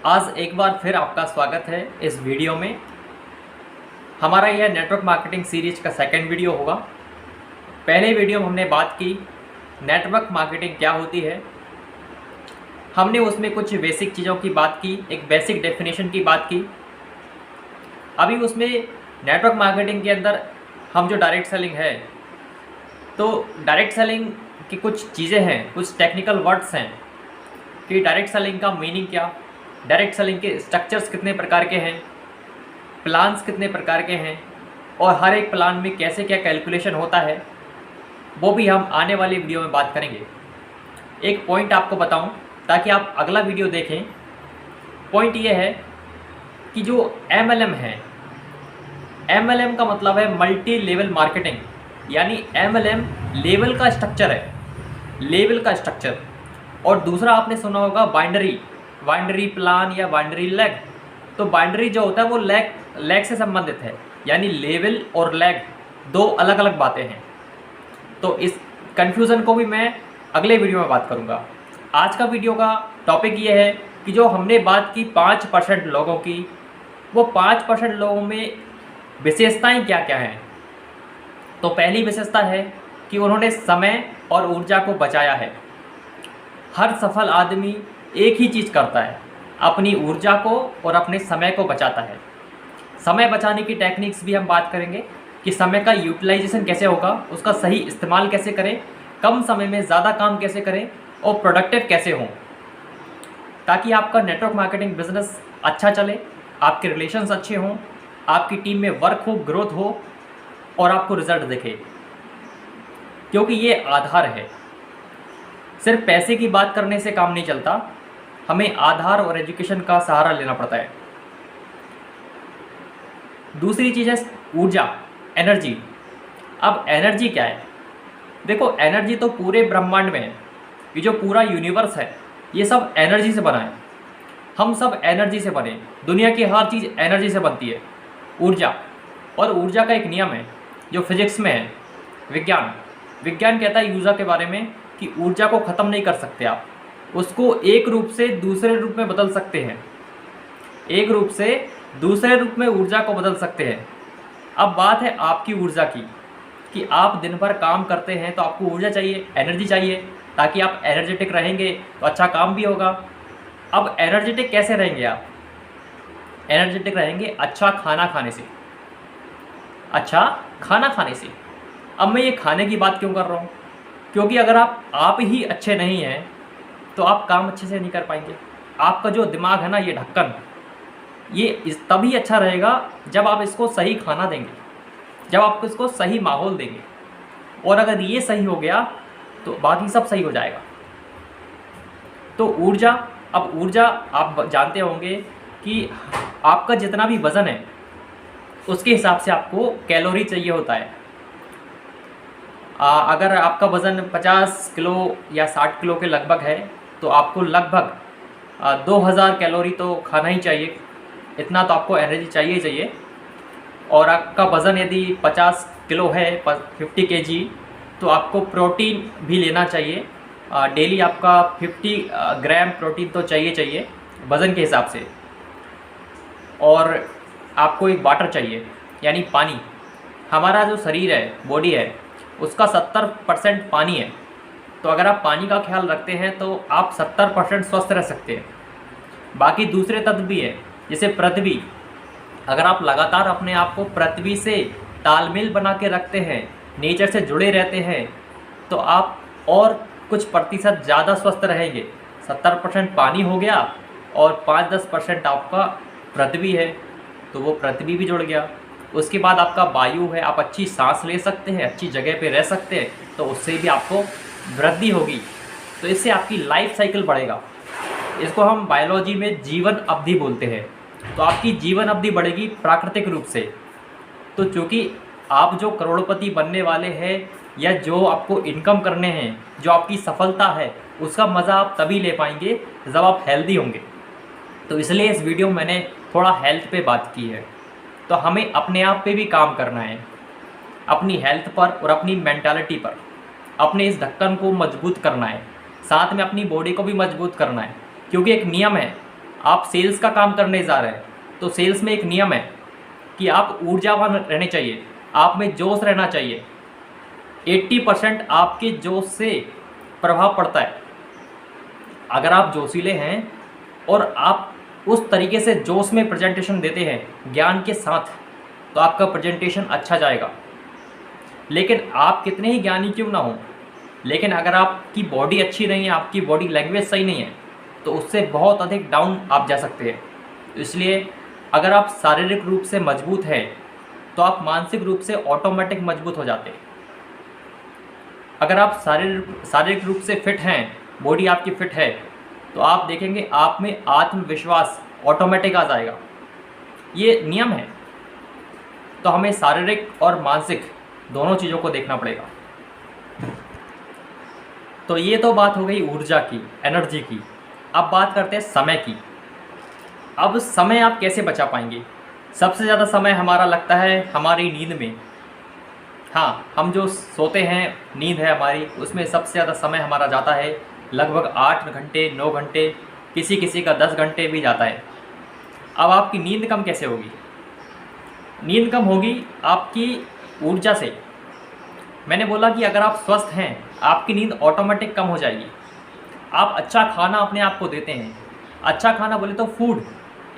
आज एक बार फिर आपका स्वागत है इस वीडियो में। हमारा यह नेटवर्क मार्केटिंग सीरीज का सेकंड वीडियो होगा। पहले वीडियो में हमने बात की नेटवर्क मार्केटिंग क्या होती है। हमने उसमें कुछ बेसिक चीज़ों की बात की, एक बेसिक डेफिनेशन की बात की। अभी उसमें नेटवर्क मार्केटिंग के अंदर हम जो डायरेक्ट सेलिंग है, तो डायरेक्ट सेलिंग की कुछ चीज़ें हैं, कुछ टेक्निकल वर्ड्स हैं कि डायरेक्ट सेलिंग का मीनिंग क्या, डायरेक्ट सेलिंग के स्ट्रक्चर्स कितने प्रकार के हैं, प्लान्स कितने प्रकार के हैं और हर एक प्लान में कैसे क्या कैलकुलेशन होता है, वो भी हम आने वाली वीडियो में बात करेंगे। एक पॉइंट आपको बताऊं ताकि आप अगला वीडियो देखें। पॉइंट ये है कि जो MLM है, MLM का मतलब है मल्टी लेवल मार्केटिंग, यानी MLM लेवल का स्ट्रक्चर है, लेवल का स्ट्रक्चर। और दूसरा आपने सुना होगा बाइनरी प्लान या बाइनरी लैग। तो बाइनरी जो होता है वो लैग से संबंधित है, यानी लेवल और लैग दो अलग अलग बातें हैं। तो इस कन्फ्यूज़न को भी मैं अगले वीडियो में बात करूंगा। आज का वीडियो का टॉपिक ये है कि जो हमने बात की 5% लोगों की, वो 5% लोगों में विशेषताएं क्या क्या हैं। तो पहली विशेषता है कि उन्होंने समय और ऊर्जा को बचाया है। हर सफल आदमी एक ही चीज़ करता है, अपनी ऊर्जा को और अपने समय को बचाता है। समय बचाने की टेक्निक्स भी हम बात करेंगे कि समय का यूटिलाइजेशन कैसे होगा, उसका सही इस्तेमाल कैसे करें, कम समय में ज़्यादा काम कैसे करें और प्रोडक्टिव कैसे हों, ताकि आपका नेटवर्क मार्केटिंग बिजनेस अच्छा चले, आपके रिलेशंस अच्छे हों, आपकी टीम में वर्क हो, ग्रोथ हो और आपको रिजल्ट दिखे। क्योंकि ये आधार है। सिर्फ पैसे की बात करने से काम नहीं चलता, हमें आधार और एजुकेशन का सहारा लेना पड़ता है। दूसरी चीज़ है ऊर्जा, एनर्जी। अब एनर्जी क्या है? देखो, एनर्जी तो पूरे ब्रह्मांड में है। ये जो पूरा यूनिवर्स है ये सब एनर्जी से बना है। हम सब एनर्जी से बने, दुनिया की हर चीज़ एनर्जी से बनती है, ऊर्जा। और ऊर्जा का एक नियम है जो फिजिक्स में है, विज्ञान कहता है ऊर्जा के बारे में कि ऊर्जा को ख़त्म नहीं कर सकते आप, उसको एक रूप से दूसरे रूप में बदल सकते हैं, एक रूप से दूसरे रूप में ऊर्जा को बदल सकते हैं। अब बात है आपकी ऊर्जा की कि आप दिन भर काम करते हैं तो आपको ऊर्जा चाहिए, एनर्जी चाहिए, ताकि आप एनर्जेटिक रहेंगे तो अच्छा काम भी होगा। अब एनर्जेटिक कैसे रहेंगे आप? एनर्जेटिक रहेंगे अच्छा खाना खाने से, अच्छा खाना खाने से। अब मैं ये खाने की बात क्यों कर रहा हूँ? क्योंकि अगर आप ही अच्छे नहीं हैं तो आप काम अच्छे से नहीं कर पाएंगे। आपका जो दिमाग है ना, ये ढक्कन, ये तभी अच्छा रहेगा जब आप इसको सही खाना देंगे, जब आप इसको सही माहौल देंगे। और अगर ये सही हो गया तो बाकी सब सही हो जाएगा। तो ऊर्जा, अब ऊर्जा आप जानते होंगे कि आपका जितना भी वज़न है उसके हिसाब से आपको कैलोरी चाहिए होता है। अगर आपका वज़न 50 किलो या 60 किलो के लगभग है तो आपको लगभग 2000 कैलोरी तो खाना ही चाहिए। इतना तो आपको एनर्जी चाहिए ही चाहिए। और आपका वज़न यदि 50 किलो है, 50 kg, तो आपको प्रोटीन भी लेना चाहिए। डेली आपका 50 ग्राम प्रोटीन तो चाहिए वज़न के हिसाब से। और आपको एक वाटर चाहिए, यानी पानी। हमारा जो शरीर है, बॉडी है, उसका 70% पानी है। तो अगर आप पानी का ख्याल रखते हैं तो आप 70% स्वस्थ रह सकते हैं। बाकी दूसरे तत्व भी है, जैसे पृथ्वी। अगर आप लगातार अपने आप को पृथ्वी से तालमेल बना के रखते हैं, नेचर से जुड़े रहते हैं, तो आप और कुछ प्रतिशत ज़्यादा स्वस्थ रहेंगे। 70% पानी हो गया और 5-10% आपका पृथ्वी है, तो वो पृथ्वी भी जुड़ गया। उसके बाद आपका वायु है, आप अच्छी सांस ले सकते हैं, अच्छी जगह पे रह सकते हैं, तो उससे भी आपको वृद्धि होगी। तो इससे आपकी लाइफ साइकिल बढ़ेगा। इसको हम बायोलॉजी में जीवन अवधि बोलते हैं। तो आपकी जीवन अवधि बढ़ेगी प्राकृतिक रूप से। तो चूँकि आप जो करोड़पति बनने वाले हैं या जो आपको इनकम करने हैं, जो आपकी सफलता है, उसका मज़ा आप तभी ले पाएंगे जब आप हेल्दी होंगे। तो इसलिए इस वीडियो में मैंने थोड़ा हेल्थ पे बात की है। तो हमें अपने आप पे भी काम करना है, अपनी हेल्थ पर और अपनी मेंटालिटी पर। अपने इस ढक्कन को मजबूत करना है, साथ में अपनी बॉडी को भी मजबूत करना है। क्योंकि एक नियम है आप सेल्स का काम करने जा रहे हैं तो सेल्स में एक नियम है कि आप ऊर्जावान रहने चाहिए, आप में जोश रहना चाहिए। 80% आपके जोश से प्रभाव पड़ता है। अगर आप जोशीले हैं और आप उस तरीके से जोश में प्रेजेंटेशन देते हैं ज्ञान के साथ, तो आपका प्रेजेंटेशन अच्छा जाएगा। लेकिन आप कितने ही ज्ञानी क्यों ना हो, लेकिन अगर आपकी बॉडी अच्छी नहीं है, आपकी बॉडी लैंग्वेज सही नहीं है, तो उससे बहुत अधिक डाउन आप जा सकते हैं। इसलिए अगर आप शारीरिक रूप से मजबूत हैं तो आप मानसिक रूप से ऑटोमेटिक मजबूत हो जाते हैं। अगर आप शारीरिक रूप से फिट हैं, बॉडी आपकी फिट है, तो आप देखेंगे आप में आत्मविश्वास ऑटोमेटिक आ जाएगा। ये नियम है। तो हमें शारीरिक और मानसिक दोनों चीज़ों को देखना पड़ेगा। तो ये तो बात हो गई ऊर्जा की, एनर्जी की। अब बात करते हैं समय की। अब समय आप कैसे बचा पाएंगे? सबसे ज़्यादा समय हमारा लगता है हमारी नींद में। हाँ, हम जो सोते हैं, नींद है हमारी, उसमें सबसे ज़्यादा समय हमारा जाता है। लगभग 8 घंटे, 9 घंटे, किसी किसी का 10 घंटे भी जाता है। अब आपकी नींद कम कैसे होगी? नींद कम होगी आपकी ऊर्जा से। मैंने बोला कि अगर आप स्वस्थ हैं, आपकी नींद ऑटोमेटिक कम हो जाएगी। आप अच्छा खाना अपने आप को देते हैं। अच्छा खाना बोले तो फूड।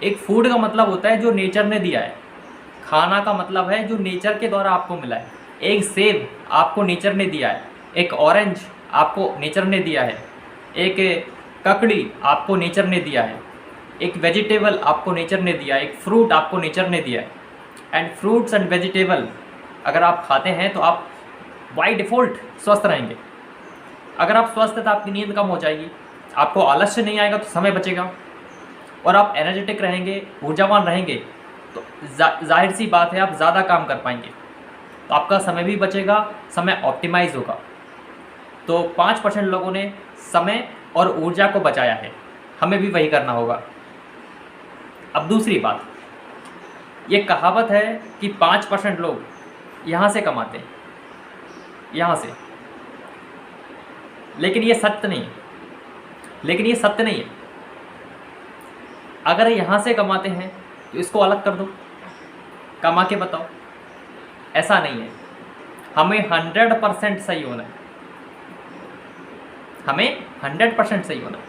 एक फूड का मतलब होता है जो नेचर ने दिया है। खाना का मतलब है जो नेचर के द्वारा आपको मिला है। एक सेब आपको नेचर ने दिया है, एक ऑरेंज आपको नेचर ने दिया है, एक ककड़ी आपको नेचर ने दिया है, एक वेजिटेबल आपको नेचर ने दिया है, एक फ्रूट आपको नेचर ने दिया है। एंड फ्रूट्स एंड वेजिटेबल अगर आप खाते हैं तो आप बाय डिफ़ॉल्ट स्वस्थ रहेंगे। अगर आप स्वस्थ हैं तो आपकी नींद कम हो जाएगी, आपको आलस्य नहीं आएगा, तो समय बचेगा और आप एनर्जेटिक रहेंगे, ऊर्जावान रहेंगे, तो जाहिर सी बात है आप ज़्यादा काम कर पाएंगे, तो आपका समय भी बचेगा, समय ऑप्टिमाइज होगा। तो 5% लोगों ने समय और ऊर्जा को बचाया है, हमें भी वही करना होगा। अब दूसरी बात, ये कहावत है कि 5% लोग यहाँ से कमाते हैं, यहाँ से, लेकिन ये सत्य नहीं है। अगर यहाँ से कमाते हैं तो इसको अलग कर दो, कमा के बताओ। ऐसा नहीं है, हमें 100% सही होना है, हमें 100% सही होना है।